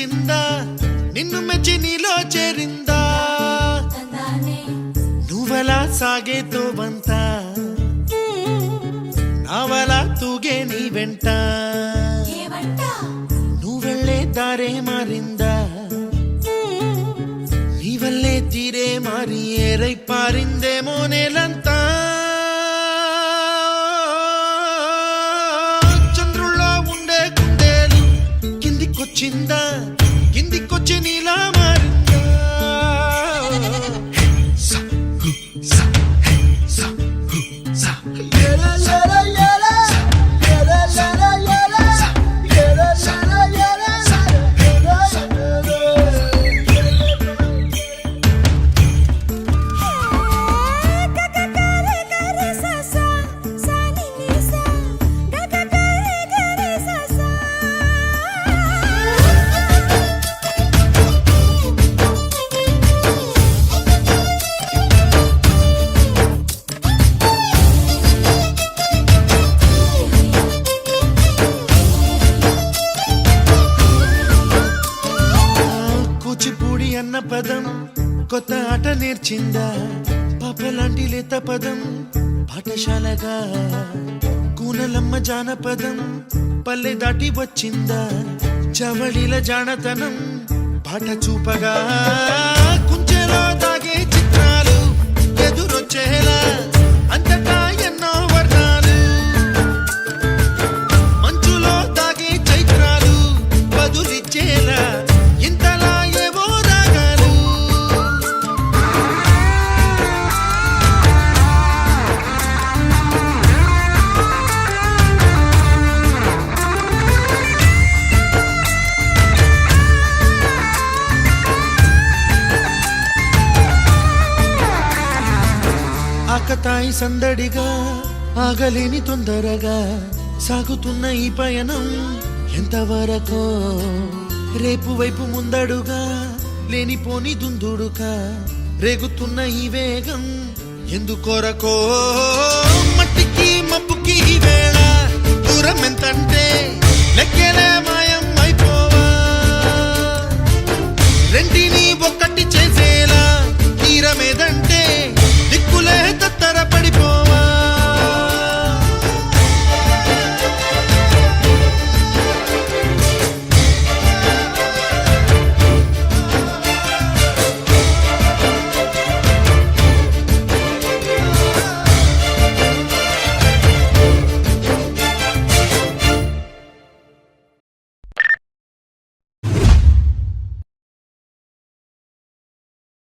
వచ్చిందా నిన్ను మెచ్చి నీలో చేరిందా నువ్వలా సాగేతో వంత నావలా తూగే నీ వెంట నువ్వెళ్ళే దారే మారిందా నీ వల్లే తీరే మారి ఏరై పారిందేమో నేలంతా కిందికొచ్చిందా కిందికొచ్చి నీలా మారిందా కూచిపూడి అన్న పదం కొత్త ఆట నేర్చిందా పాపలాంటి లేత పదం పాఠశాలగా కూనలమ్మ జానపదం పల్లె దాటి వచ్చిందా చవళిల జానతనం పాట చూపగా కుంచెలో దాగే చిత్రాలు ఎదురొచ్చేలా అంతటా ఎన్నో వర్ణాలు మంచులో దాగే చైత్రాలు బదులిచ్చేలా ఇంతలా ఏవో రాగాలు ఆకతాయి సందడిగా ఆగలేని తొందరగా సాగుతున్న ఈ పయనం ఎంతవరకో రేపు వైపు ముందడుగా లేనిపోని దుందుడుగా రేగుతున్న ఈ వేగం ఎందుకొరకో మట్టి